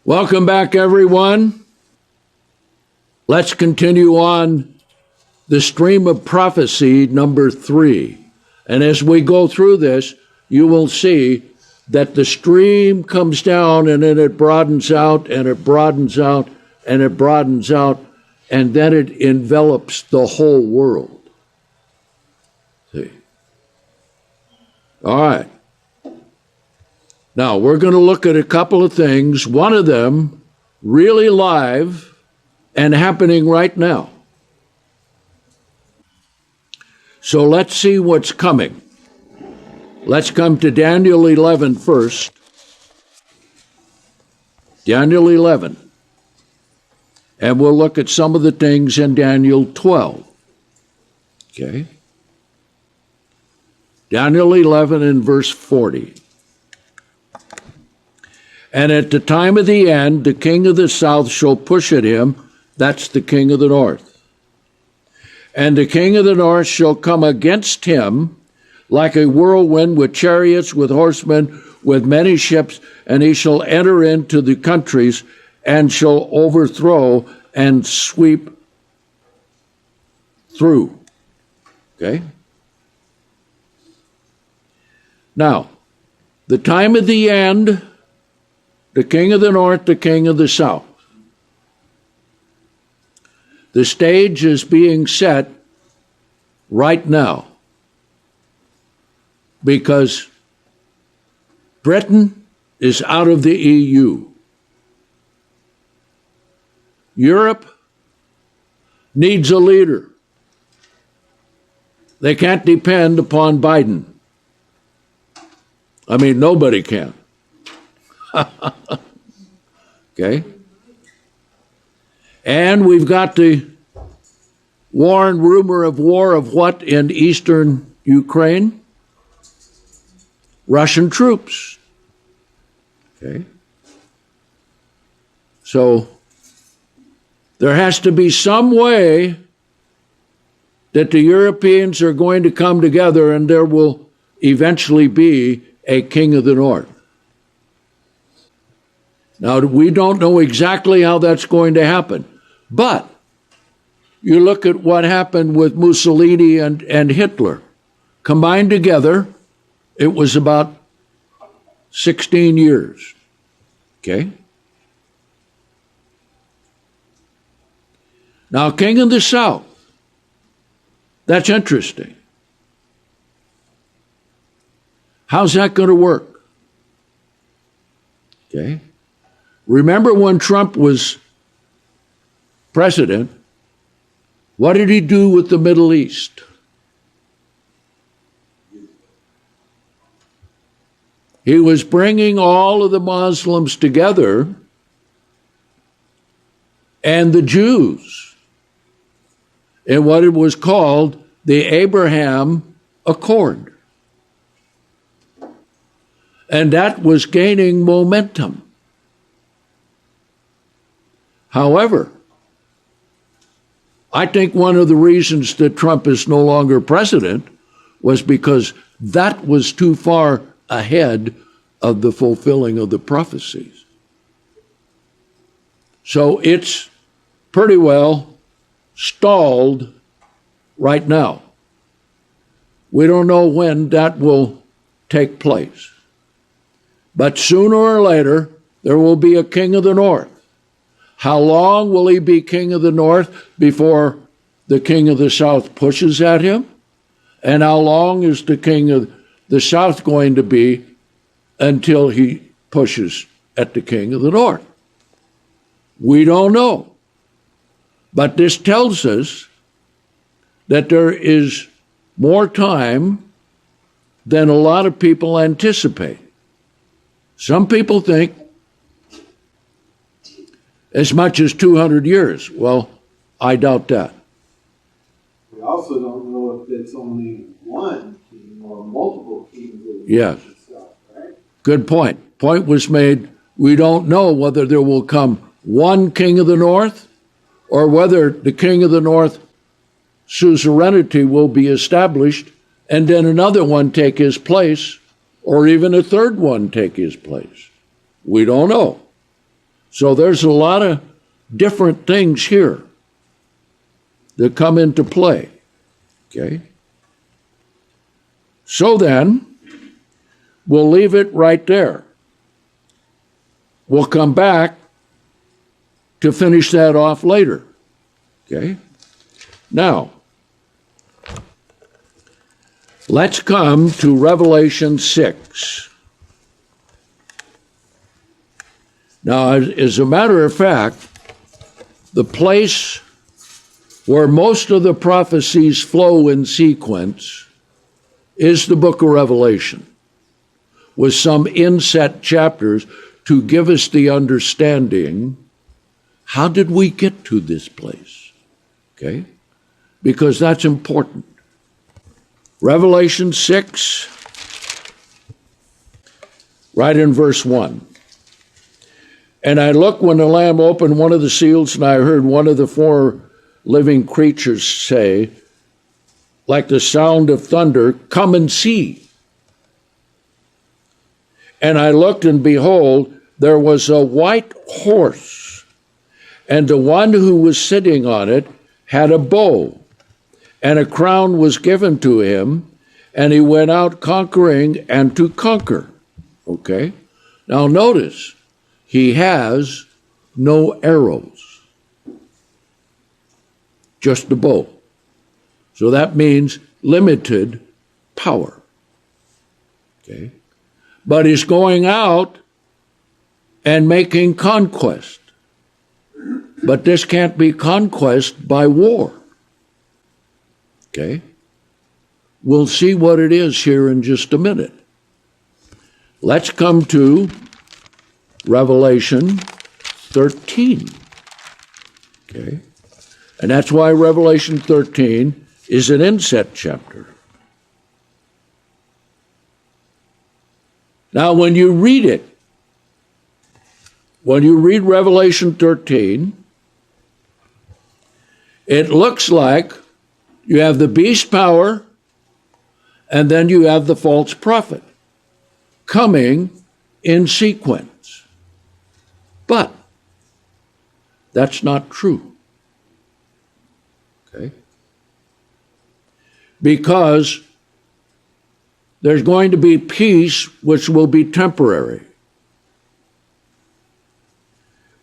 Welcome back, everyone. Let's continue on the stream of prophecy, number 3. And as we go through this, you will see that the stream comes down and then it broadens out and it broadens out and it broadens out, and then it envelops the whole world. See? All right. Now, we're going to look at a couple of things, one of them really live and happening right now. So let's see what's coming. Let's come to Daniel 11 first. Daniel 11. And we'll look at some of the things in Daniel 12. Okay? Daniel 11 and verse 40. And at the time of the end, the king of the south shall push at him. That's the king of the north. And the king of the north shall come against him like a whirlwind with chariots, with horsemen, with many ships, and he shall enter into the countries and shall overthrow and sweep through. Okay? Now, the time of the end, the king of the north, the king of the south. The stage is being set right now because Britain is out of the EU. Europe needs a leader. They can't depend upon Biden. I mean, nobody can. Okay? And we've got the war and rumor of war of what in eastern Ukraine? Russian troops. Okay? So there has to be some way that the Europeans are going to come together and there will eventually be a king of the north. Now, we don't know exactly how that's going to happen, but you look at what happened with Mussolini and Hitler. Combined together, it was about 16 years, okay? Now, king of the south, that's interesting. How's that going to work? Okay? Remember when Trump was president, what did he do with the Middle East? He was bringing all of the Muslims together and the Jews in what it was called the Abraham Accord. And that was gaining momentum. However, I think one of the reasons that Trump is no longer president was because that was too far ahead of the fulfilling of the prophecies. So it's pretty well stalled right now. We don't know when that will take place. But sooner or later, there will be a king of the north. How long will he be king of the north before the king of the south pushes at him? And how long is the king of the south going to be until he pushes at the king of the north? We don't know. But this tells us that there is more time than a lot of people anticipate. Some people think as much as 200 years. Well, I doubt that. We also don't know if it's only one king or multiple kings. Yes. Itself, right? Good point. Point was made. We don't know whether there will come one king of the north or whether the king of the north suzerainty will be established and then another one take his place or even a third one take his place. We don't know. So there's a lot of different things here that come into play. Okay? So then, we'll leave it right there. We'll come back to finish that off later. Okay? Now, let's come to Revelation 6. Now, as a matter of fact, the place where most of the prophecies flow in sequence is the book of Revelation, with some inset chapters to give us the understanding, how did we get to this place? Okay? Because that's important. Revelation 6, right in verse 1. And I looked when the Lamb opened one of the seals, and I heard one of the four living creatures say, like the sound of thunder, "Come and see." And I looked, and behold, there was a white horse, and the one who was sitting on it had a bow, and a crown was given to him, and he went out conquering and to conquer. Okay? Now notice, he has no arrows, just the bow. So that means limited power. Okay? But he's going out and making conquest. But this can't be conquest by war. Okay? We'll see what it is here in just a minute. Let's come to Revelation 13. Okay? And that's why Revelation 13 is an inset chapter. Now, when you read it, when you read Revelation 13, it looks like you have the beast power, and then you have the false prophet coming in sequence. But that's not true. Okay? Because there's going to be peace which will be temporary.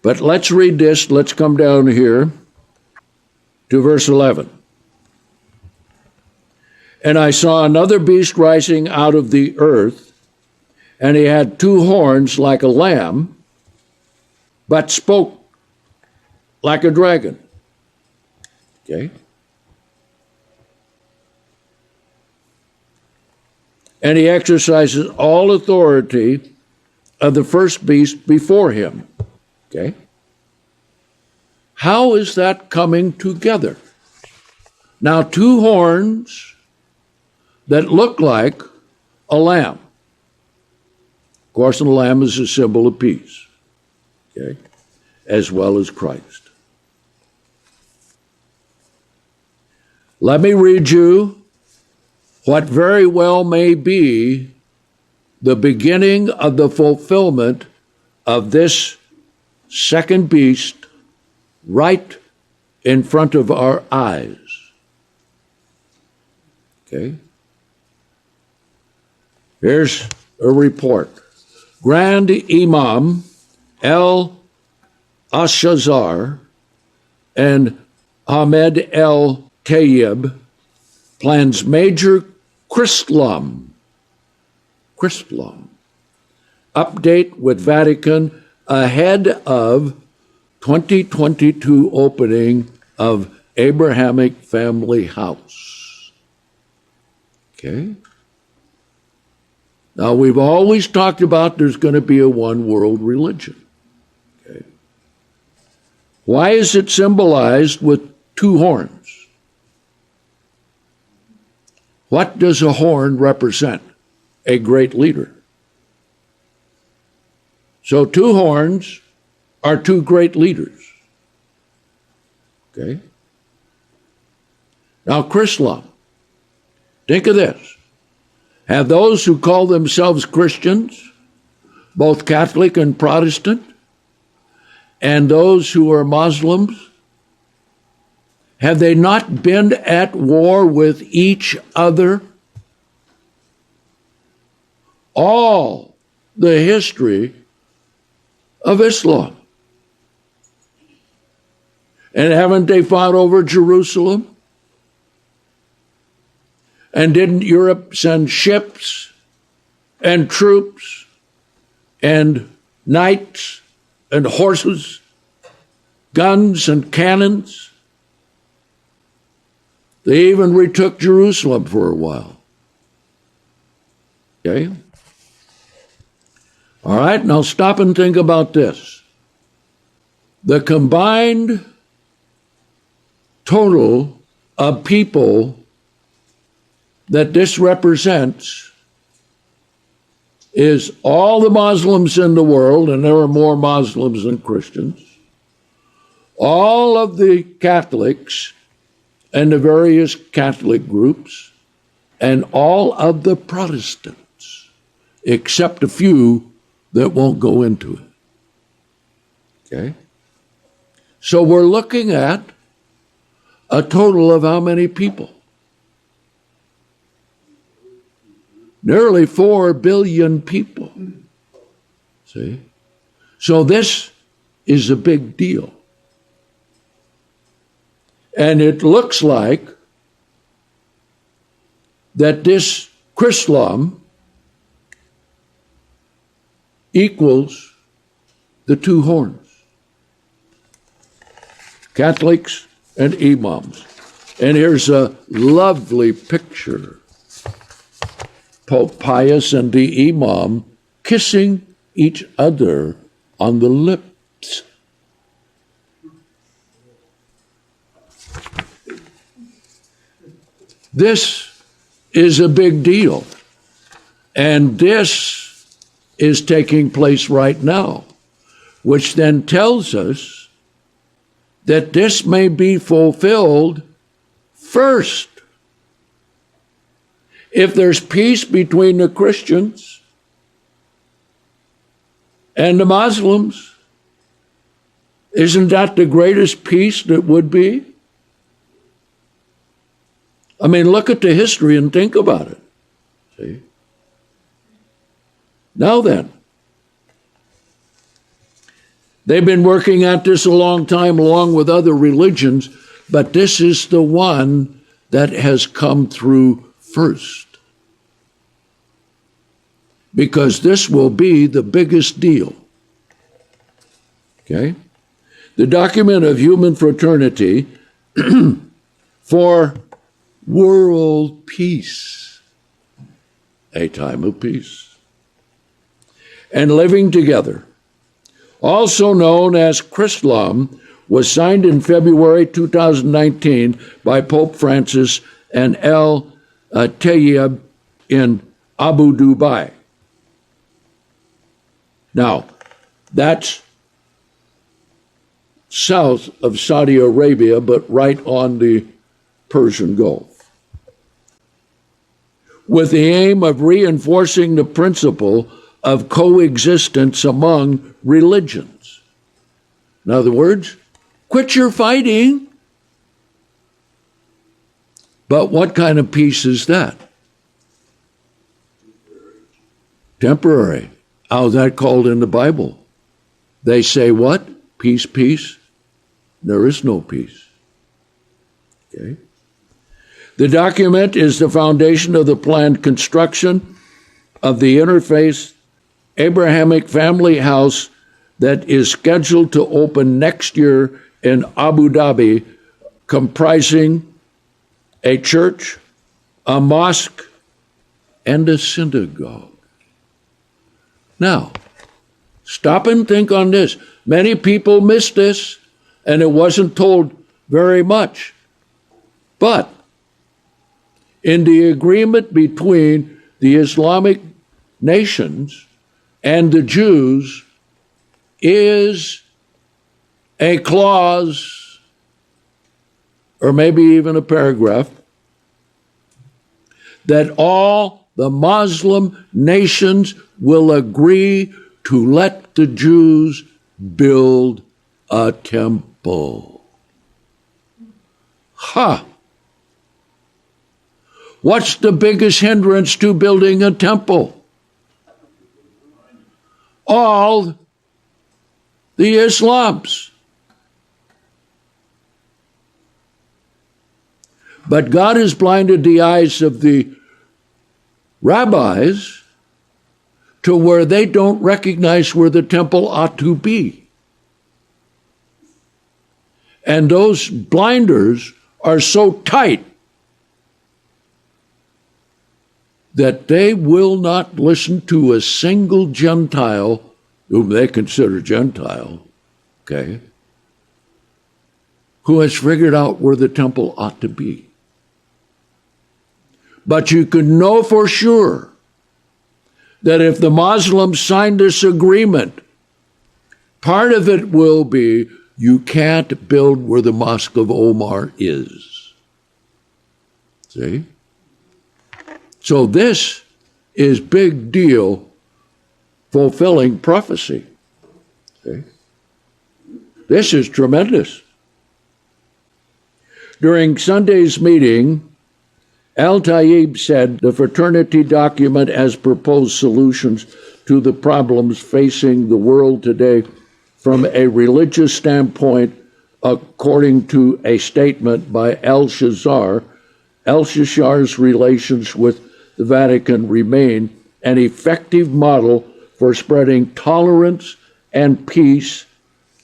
But let's read this. Let's come down here to verse 11. And I saw another beast rising out of the earth, and he had two horns like a lamb, but spoke like a dragon. Okay? And he exercises all authority of the first beast before him. Okay? How is that coming together? Now, two horns that look like a lamb. Of course, the lamb is a symbol of peace, okay, as well as Christ. Let me read you what very well may be the beginning of the fulfillment of this second beast right in front of our eyes. Okay? Here's a report. Grand Imam El-Ashazar and Ahmed El-Tayyib plans major Chrislam update with Vatican ahead of 2022 opening of Abrahamic Family House. Okay? Now, we've always talked about there's going to be a one world religion. Okay? Why is it symbolized with two horns? What does a horn represent? A great leader. So two horns are two great leaders. Okay? Now, Chrislam, think of this. Have those who call themselves Christians, both Catholic and Protestant, and those who are Muslims, have they not been at war with each other? All the history of Islam. And haven't they fought over Jerusalem? And didn't Europe send ships and troops and knights and horses, guns and cannons? They even retook Jerusalem for a while. Okay? All right, now stop and think about this. The combined total of people that this represents is all the Muslims in the world, and there are more Muslims than Christians, all of the Catholics and the various Catholic groups, and all of the Protestants, except a few that won't go into it. Okay? So we're looking at a total of how many people? Nearly 4 billion people. See? So this is a big deal. And it looks like that this Chrislam equals the two horns, Catholics and imams. And here's a lovely picture. Pope Pius and the imam kissing each other on the lips. This is a big deal. And this is taking place right now, which then tells us that this may be fulfilled first. If there's peace between the Christians and the Muslims, isn't that the greatest peace that would be? I mean, look at the history and think about it. See? Now then, they've been working at this a long time along with other religions, but this is the one that has come through first. Because this will be the biggest deal. Okay? The document of human fraternity for world peace, a time of peace, and living together, also known as Chrislam, was signed in February 2019 by Pope Francis and El Tayyib in Abu Dhabi. Now, that's south of Saudi Arabia, but right on the Persian Gulf, with the aim of reinforcing the principle of coexistence among religions. In other words, quit your fighting. But what kind of peace is that? Temporary. How's that called in the Bible? They say what? Peace, peace. There is no peace. Okay. The document is the foundation of the planned construction of the interfaith Abrahamic family house that is scheduled to open next year in Abu Dhabi, comprising a church, a mosque, and a synagogue. Now, stop and think on this. Many people miss this, and it wasn't told very much. But in the agreement between the Islamic nations and the Jews is a clause, or maybe even a paragraph, that all the Muslim nations will agree to let the Jews build a temple. Ha! What's the biggest hindrance to building a temple? All the Islams. But God has blinded the eyes of the rabbis to where they don't recognize where the temple ought to be. And those blinders are so tight that they will not listen to a single Gentile, whom they consider Gentile, okay, who has figured out where the temple ought to be. But you can know for sure that if the Muslims sign this agreement, part of it will be you can't build where the Mosque of Omar is. See? So this is big deal fulfilling prophecy. See? This is tremendous. During Sunday's meeting, Al-Tayyib said the fraternity document has proposed solutions to the problems facing the world today from a religious standpoint, according to a statement by Al-Shazar. Al-Shazar's relations with the Vatican remain an effective model for spreading tolerance and peace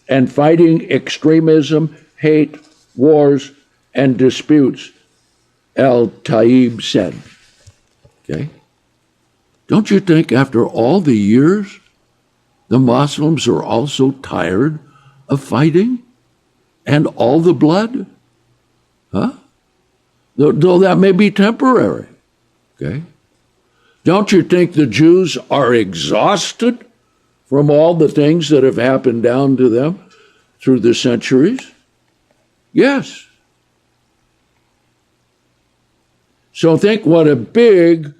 and fighting extremism, hate, wars, and disputes, Al-Tayyib said. Okay? Don't you think after all the years, the Muslims are also tired of fighting and all the blood? Huh? Though that may be temporary. Okay? Don't you think the Jews are exhausted from all the things that have happened down to them through the centuries? Yes. So think what a big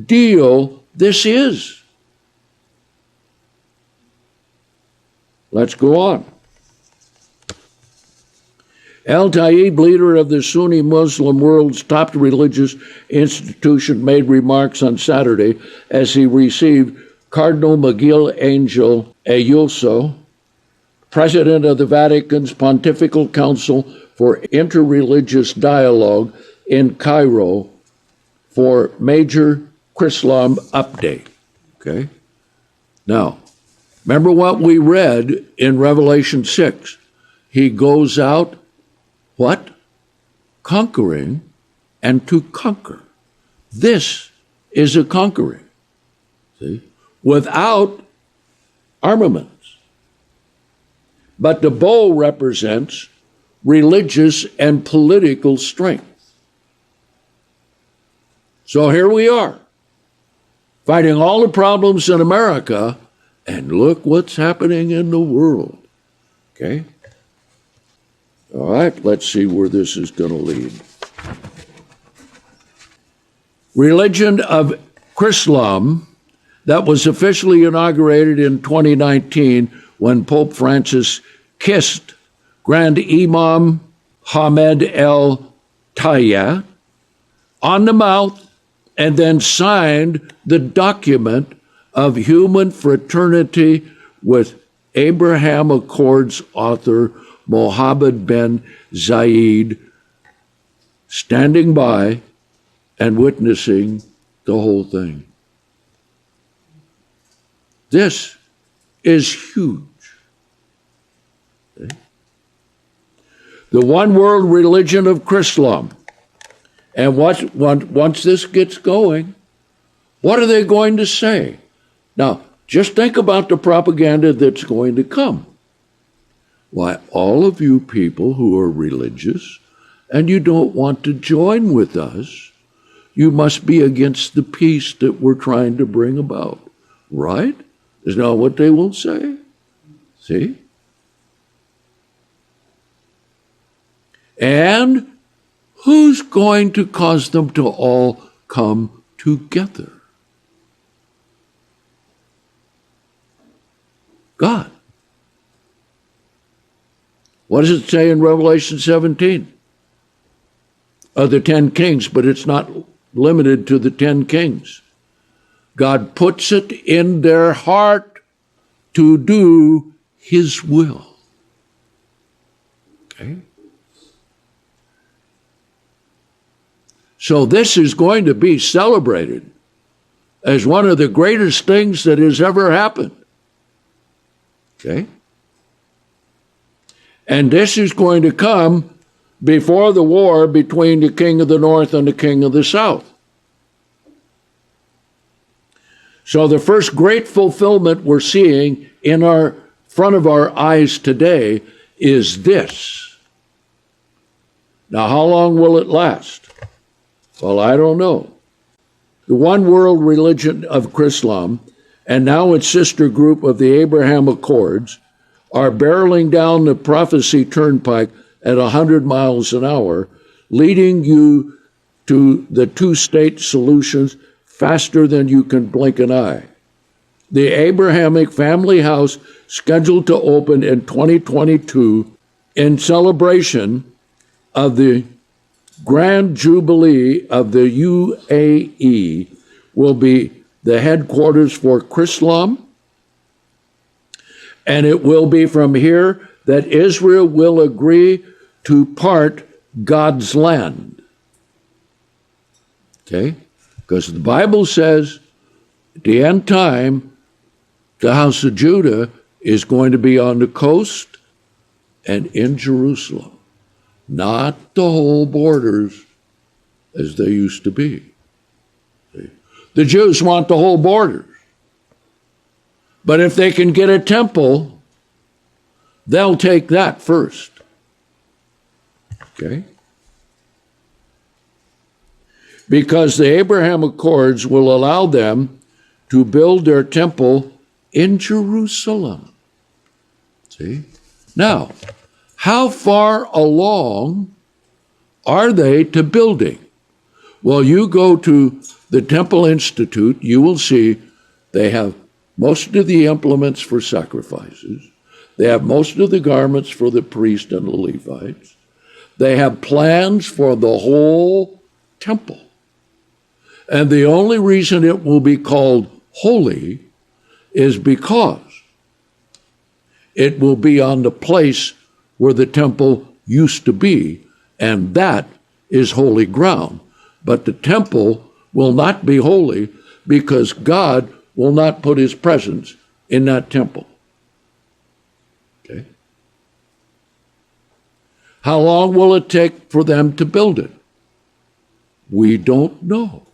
deal this is. Let's go on. Al-Tayyib, leader of the Sunni Muslim world's top religious institution, made remarks on Saturday as he received Cardinal Miguel Angel Ayuso, president of the Vatican's Pontifical Council for Interreligious Dialogue in Cairo, for major Chrislam update. Okay? Now, remember what we read in Revelation 6. He goes out, what? Conquering and to conquer. This is a conquering. See? Without armaments. But the bow represents religious and political strength. So here we are, fighting all the problems in America, and look what's happening in the world. Okay? All right, let's see where this is going to lead. Religion of Chrislam, that was officially inaugurated in 2019 when Pope Francis kissed Grand Imam Hamed El-Tayya on the mouth and then signed the document of human fraternity with Abraham Accords author Mohammed bin Zayed standing by and witnessing the whole thing. This is huge. Okay? The one world religion of Chrislam. And once this gets going, what are they going to say? Now, just think about the propaganda that's going to come. Why, all of you people who are religious and you don't want to join with us, you must be against the peace that we're trying to bring about. Right? Is that what they will say? See? And who's going to cause them to all come together? God. What does it say in Revelation 17? Of the 10 kings, but it's not limited to the 10 kings. God puts it in their heart to do his will. Okay? So this is going to be celebrated as one of the greatest things that has ever happened. Okay? And this is going to come before the war between the king of the north and the king of the south. So the first great fulfillment we're seeing in our front of our eyes today is this. Now, how long will it last? Well, I don't know. The one world religion of Islam, and now its sister group of the Abraham Accords, are barreling down the prophecy turnpike at 100 miles an hour, leading you to the two-state solutions faster than you can blink an eye. The Abrahamic family house, scheduled to open in 2022 in celebration of the Grand Jubilee of the UAE, will be the headquarters for Islam, and it will be from here that Israel will agree to part God's land. Okay? Because the Bible says at the end time, the house of Judah is going to be on the coast and in Jerusalem, not the whole borders as they used to be. The Jews want the whole borders. But if they can get a temple, they'll take that first. Okay? Because the Abraham Accords will allow them to build their temple in Jerusalem. See? Now, how far along are they to building? Well, you go to the Temple Institute, you will see they have most of the implements for sacrifices. They have most of the garments for the priest and the Levites. They have plans for the whole temple. And the only reason it will be called holy is because it will be on the place where the temple used to be, and that is holy ground. But the temple will not be holy because God will not put his presence in that temple. Okay? How long will it take for them to build it? We don't know.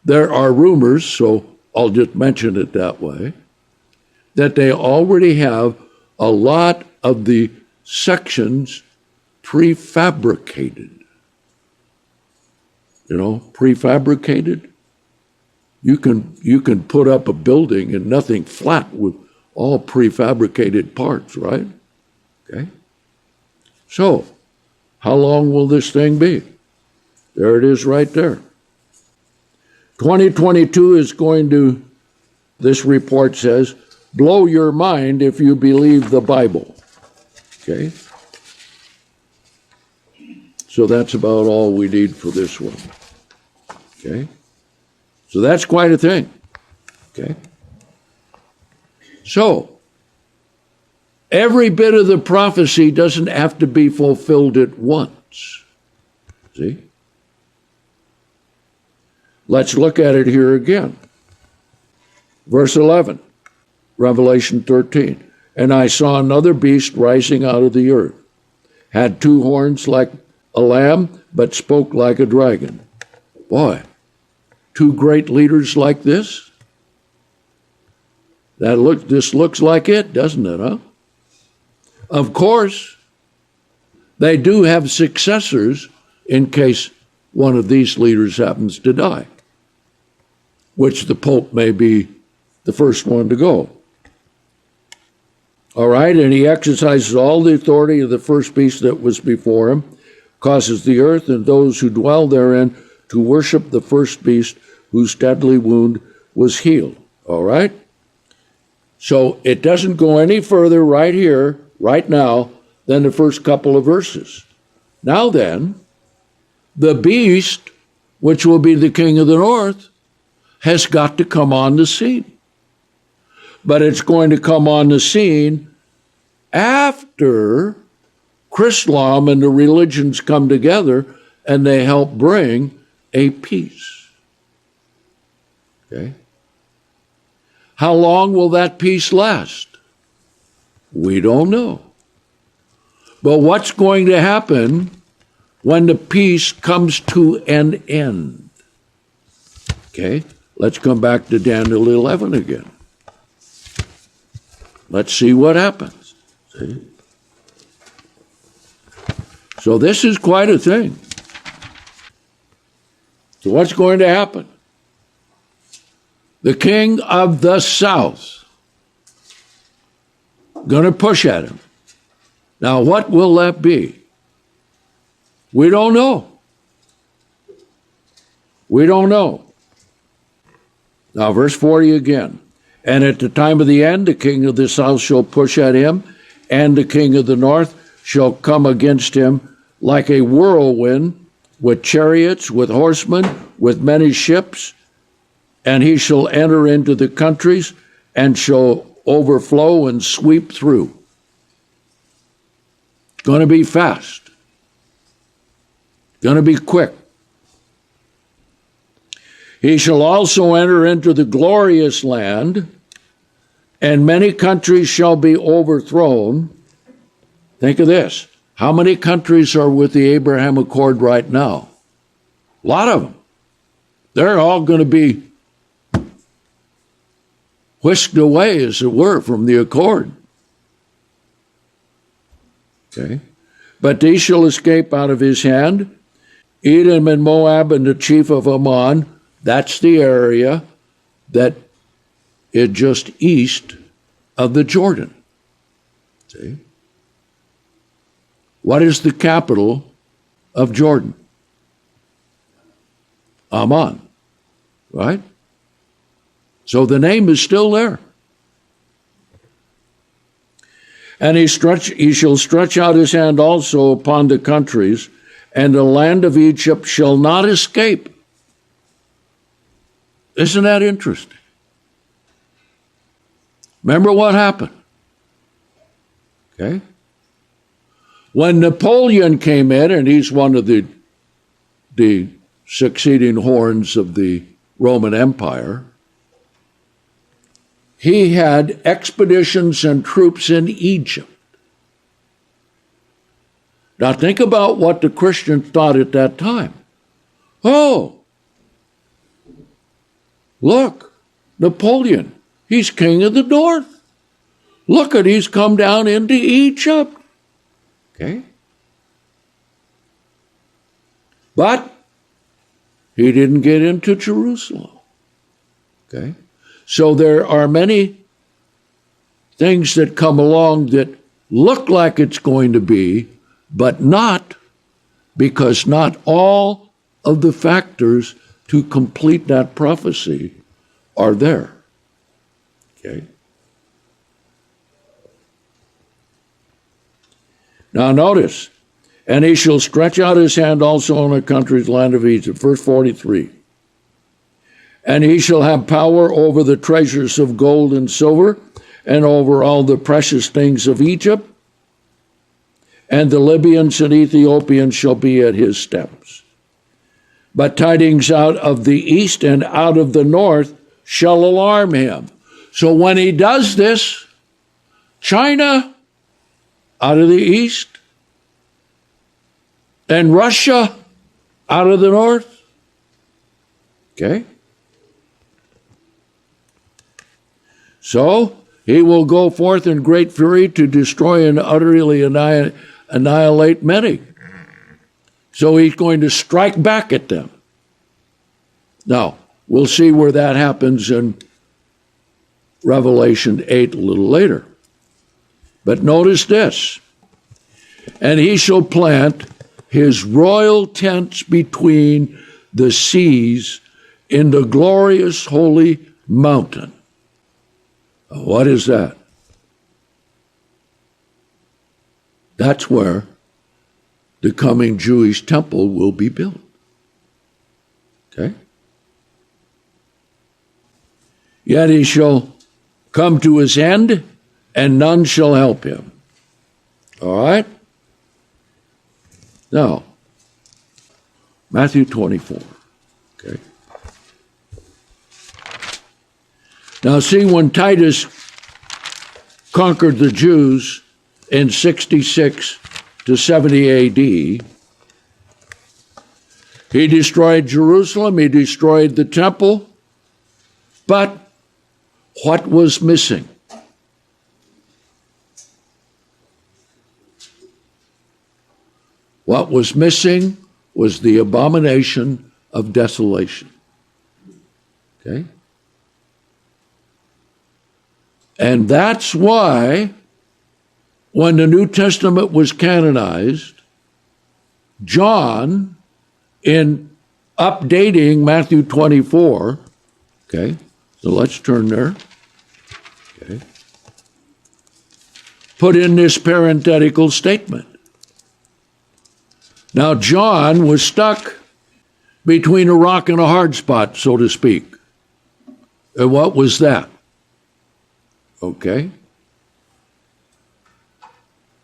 There are rumors, so I'll just mention it that way, that they already have a lot of the sections prefabricated. You know, prefabricated? You can put up a building and nothing flat with all prefabricated parts, right? Okay? So, how long will this thing be? There it is right there. 2022 is going to, this report says, blow your mind if you believe the Bible. Okay? So that's about all we need for this one. Okay? So that's quite a thing. Okay? So, every bit of the prophecy doesn't have to be fulfilled at once. See? Let's look at it here again. Verse 11, Revelation 13. And I saw another beast rising out of the earth, had two horns like a lamb, but spoke like a dragon. Boy, two great leaders like this? This looks like it, doesn't it, huh? Of course, they do have successors in case one of these leaders happens to die, which the Pope may be the first one to go. All right, and he exercises all the authority of the first beast that was before him, causes the earth and those who dwell therein to worship the first beast whose deadly wound was healed. All right? So it doesn't go any further right here, right now, than the first couple of verses. Now then, the beast, which will be the king of the north, has got to come on the scene. But it's going to come on the scene after Chrislam and the religions come together and they help bring a peace. Okay? How long will that peace last? We don't know. But what's going to happen when the peace comes to an end? Okay, let's come back to Daniel 11 again. Let's see what happens. See? So this is quite a thing. So what's going to happen? The king of the south going to push at him. Now, what will that be? We don't know. We don't know. Now, verse 40 again. And at the time of the end, the king of the south shall push at him, and the king of the north shall come against him like a whirlwind, with chariots, with horsemen, with many ships, and he shall enter into the countries and shall overflow and sweep through. It's going to be fast. It's going to be quick. He shall also enter into the glorious land, and many countries shall be overthrown. Think of this. How many countries are with the Abraham Accord right now? A lot of them. They're all going to be whisked away, as it were, from the accord. Okay? But these shall escape out of his hand. Edom and Moab and the chief of Ammon, that's the area that is just east of the Jordan. See? What is the capital of Jordan? Ammon, right? So the name is still there. And he shall stretch out his hand also upon the countries, and the land of Egypt shall not escape. Isn't that interesting? Remember what happened? Okay? When Napoleon came in, and he's one of the succeeding horns of the Roman Empire, he had expeditions and troops in Egypt. Now think about what the Christians thought at that time. Oh, look, Napoleon, he's king of the north. Look at, he's come down into Egypt. Okay? But he didn't get into Jerusalem. Okay? So there are many things that come along that look like it's going to be, but not, because not all of the factors to complete that prophecy are there. Okay? Now notice, and he shall stretch out his hand also on the country's land of Egypt. Verse 43. And he shall have power over the treasures of gold and silver, and over all the precious things of Egypt, and the Libyans and Ethiopians shall be at his steps. But tidings out of the east and out of the north shall alarm him. So when he does this, China out of the east, and Russia out of the north. Okay? So he will go forth in great fury to destroy and utterly annihilate many. So he's going to strike back at them. Now, we'll see where that happens in Revelation 8 a little later. But notice this. And he shall plant his royal tents between the seas in the glorious holy mountain. What is that? That's where the coming Jewish temple will be built. Okay? Yet he shall come to his end, and none shall help him. All right? Now, Matthew 24. Okay? Now, see, when Titus conquered the Jews in 66 to 70 AD, he destroyed Jerusalem, he destroyed the temple, but what was missing? What was missing was the abomination of desolation. Okay? And that's why when the New Testament was canonized, John, in updating Matthew 24, okay, so let's turn there, okay, put in this parenthetical statement. Now, John was stuck between a rock and a hard spot, so to speak. And what was that? Okay.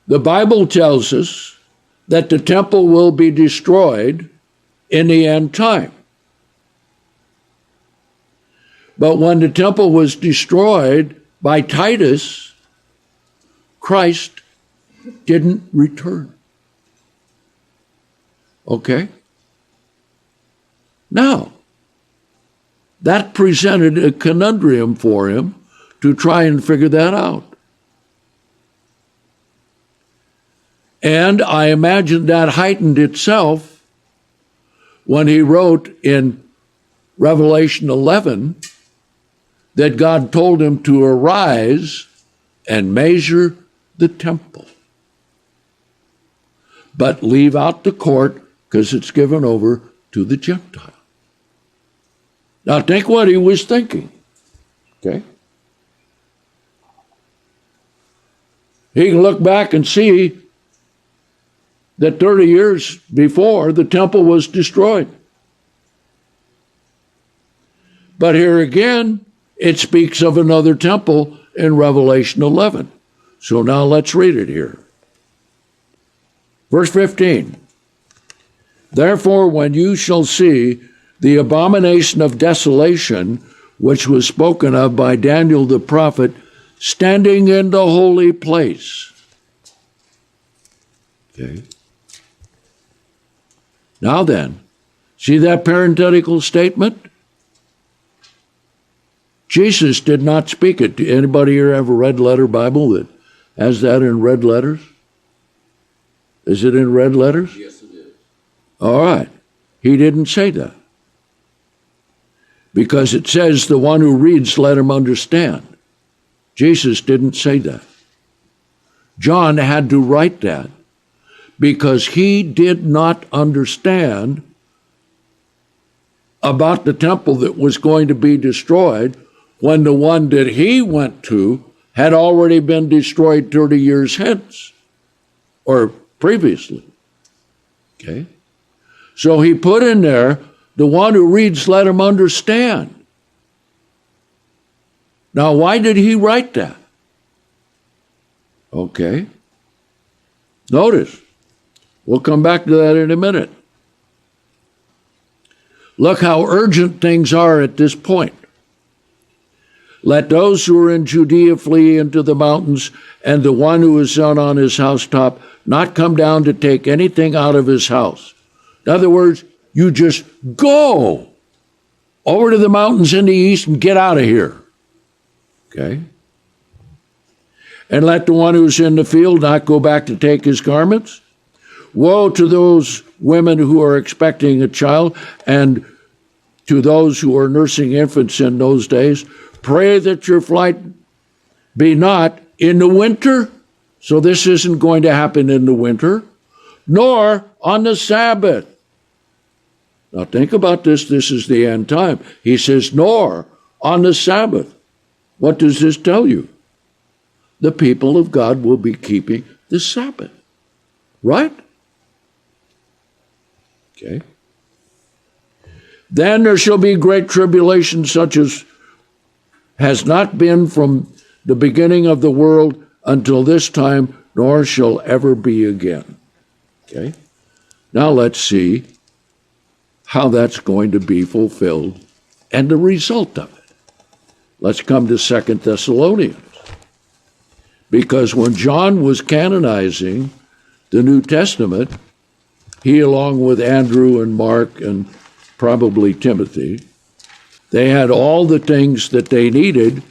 The Bible tells us that the temple will be destroyed in the end time. But when the temple was destroyed by Titus, Christ didn't return. Okay? Now, that presented a conundrum for him to try and figure that out. And I imagine that heightened itself when he wrote in Revelation 11 that God told him to arise and measure the temple. But leave out the court because it's given over to the Gentile. Now think what he was thinking. Okay? He can look back and see that 30 years before, the temple was destroyed. But here again, it speaks of another temple in Revelation 11. So now let's read it here. Verse 15. Therefore, when you shall see the abomination of desolation, which was spoken of by Daniel the prophet, standing in the holy place. Okay. Now then, see that parenthetical statement? Jesus did not speak it. Anybody here have a red letter Bible that has that in red letters? Is it in red letters? Yes, it is. All right. He didn't say that. Because it says the one who reads, let him understand. Jesus didn't say that. John had to write that because he did not understand about the temple that was going to be destroyed when the one that he went to had already been destroyed 30 years hence or previously. Okay? So he put in there, the one who reads, let him understand. Now, why did he write that? Okay. Notice. We'll come back to that in a minute. Look how urgent things are at this point. Let those who are in Judea flee into the mountains, and the one who is on his housetop not come down to take anything out of his house. In other words, you just go over to the mountains in the east and get out of here. Okay? And let the one who's in the field not go back to take his garments. Woe to those women who are expecting a child and to those who are nursing infants in those days. Pray that your flight be not in the winter. So this isn't going to happen in the winter, nor on the Sabbath. Now think about this. This is the end time. He says, nor on the Sabbath. What does this tell you? The people of God will be keeping the Sabbath. Right? Okay. Then there shall be great tribulation, such as has not been from the beginning of the world until this time, nor shall ever be again. Okay? Now let's see how that's going to be fulfilled and the result of it. Let's come to 2 Thessalonians. Because when John was canonizing the New Testament, he, along with Andrew and Mark and probably Timothy, they had all the things that they needed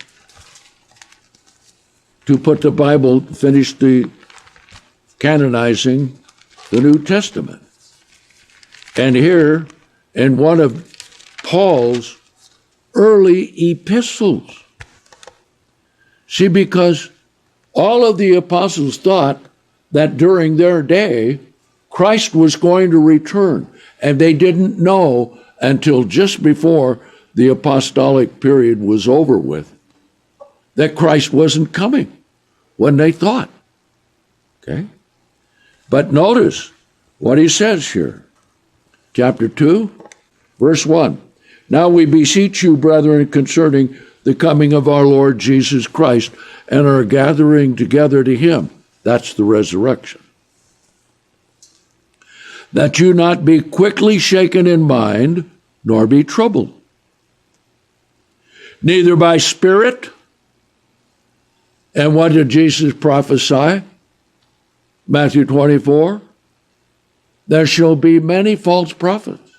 to put the Bible, finish the canonizing the New Testament. And here, in one of Paul's early epistles, see, because all of the apostles thought that during their day, Christ was going to return, and they didn't know until just before the apostolic period was over with that Christ wasn't coming when they thought. Okay? But notice what he says here. Chapter 2, verse 1. Now we beseech you, brethren, concerning the coming of our Lord Jesus Christ and our gathering together to him. That's the resurrection. That you not be quickly shaken in mind, nor be troubled, neither by spirit. And what did Jesus prophesy? Matthew 24. There shall be many false prophets.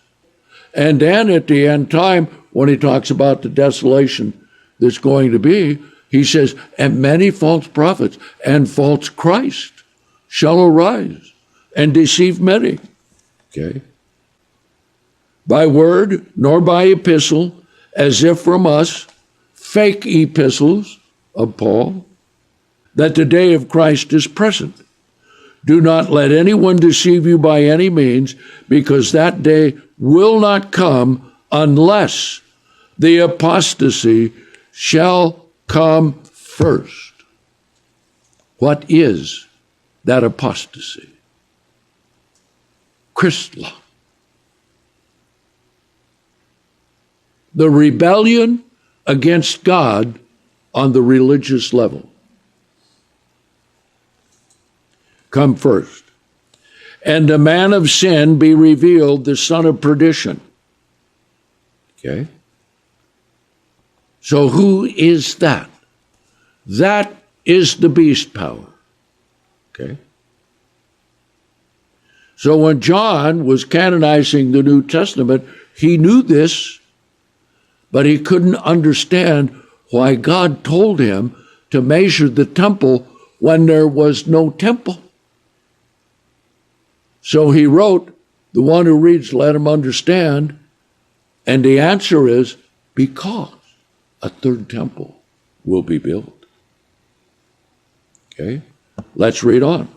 And then at the end time, when he talks about the desolation that's going to be, he says, and many false prophets and false Christ shall arise and deceive many. Okay? By word, nor by epistle, as if from us, fake epistles of Paul, that the day of Christ is present. Do not let anyone deceive you by any means, because that day will not come unless the apostasy shall come first. What is that apostasy? Christla. The rebellion against God on the religious level. Come first. And the man of sin be revealed, the son of perdition. Okay? So who is that? That is the beast power. Okay? So when John was canonizing the New Testament, he knew this, but he couldn't understand why God told him to measure the temple when there was no temple. So he wrote, the one who reads, let him understand. And the answer is, because a third temple will be built. Okay, let's read on.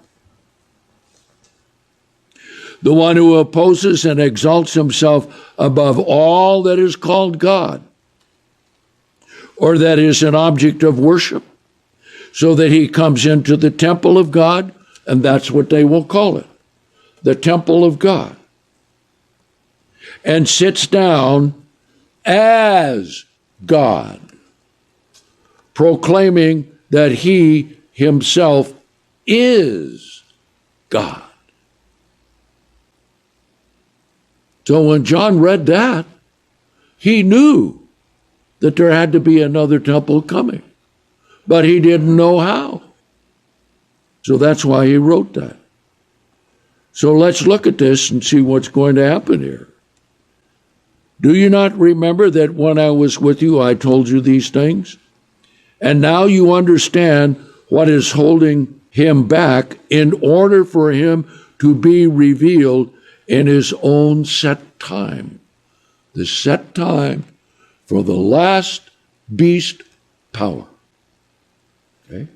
The one who opposes and exalts himself above all that is called God, or that is an object of worship, so that he comes into the temple of God, and that's what they will call it, the temple of God, and sits down as God, proclaiming that he himself is God. So when John read that, he knew that there had to be another temple coming, but he didn't know how. So that's why he wrote that. So let's look at this and see what's going to happen here. Do you not remember that when I was with you, I told you these things? And now you understand what is holding him back in order for him to be revealed in his own set time. The set time for the last beast power. Okay?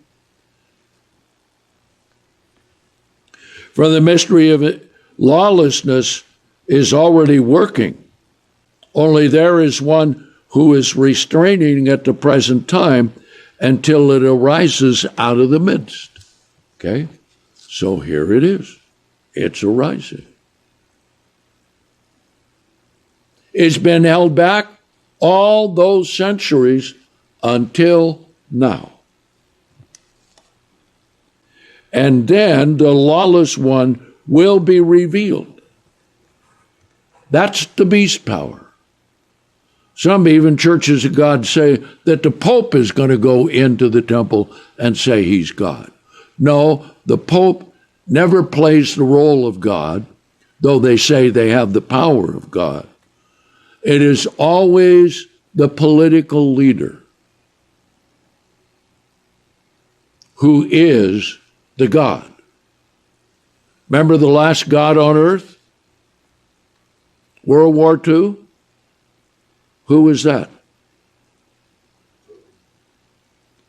For the mystery of lawlessness is already working. Only there is one who is restraining at the present time until it arises out of the midst. Okay? So here it is. It's arising. It's been held back all those centuries until now. And then the lawless one will be revealed. That's the beast power. Some even churches of God say that the Pope is going to go into the temple and say he's God. No, the Pope never plays the role of God, though they say they have the power of God. It is always the political leader who is the God. Remember the last God on earth? World War II? Who was that?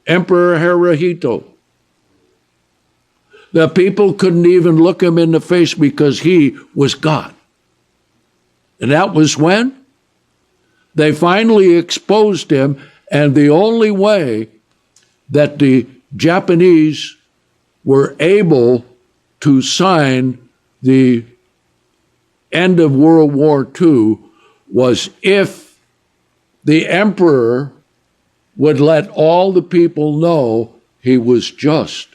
Emperor Hirohito. The people couldn't even look him in the face because he was God. And that was when? They finally exposed him, and the only way that the Japanese were able to sign the end of World War II was if the emperor would let all the people know he was just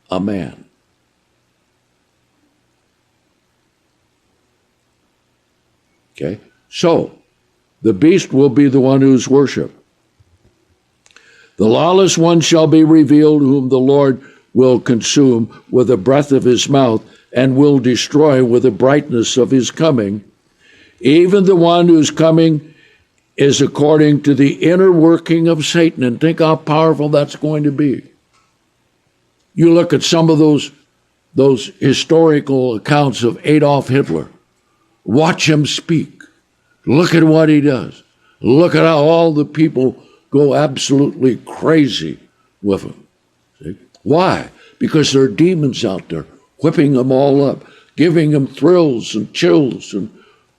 a man. Okay? So, the beast will be the one who's worshipped. The lawless one shall be revealed, whom the Lord will consume with the breath of his mouth and will destroy with the brightness of his coming. Even the one whose coming is according to the inner working of Satan. And think how powerful that's going to be. You look at some of those historical accounts of Adolf Hitler. Watch him speak. Look at what he does. Look at how all the people go absolutely crazy with him. See? Why? Because there are demons out there whipping them all up, giving them thrills and chills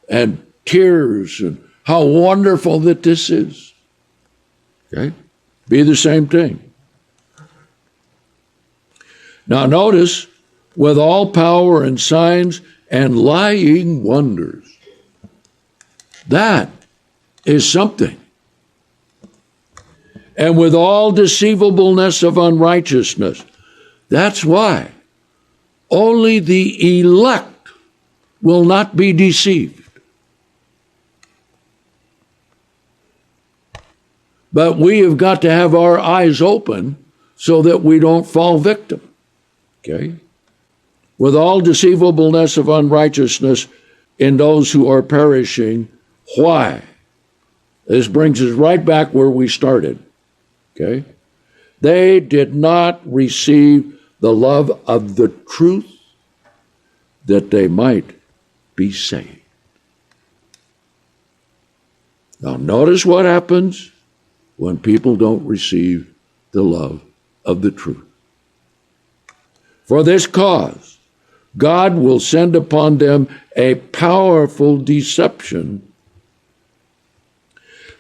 and tears and how wonderful that this is. Okay? Be the same thing. Now notice, with all power and signs and lying wonders. That is something. And with all deceivableness of unrighteousness. That's why only the elect will not be deceived. But we have got to have our eyes open so that we don't fall victim. Okay? With all deceivableness of unrighteousness in those who are perishing. Why? This brings us right back where we started. Okay? They did not receive the love of the truth that they might be saved. Now notice what happens when people don't receive the love of the truth. For this cause, God will send upon them a powerful deception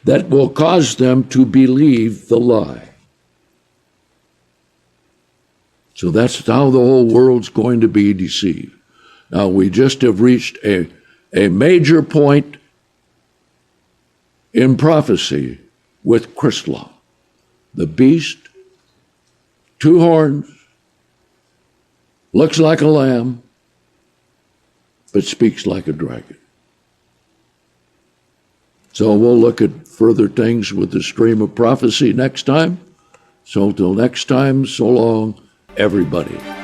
that will cause them to believe the lie. So that's how the whole world's going to be deceived. Now, we just have reached a major point in prophecy with Chrislam. The beast, 2 horns, looks like a lamb, but speaks like a dragon. So we'll look at further things with the stream of prophecy next time. So till next time, so long, everybody.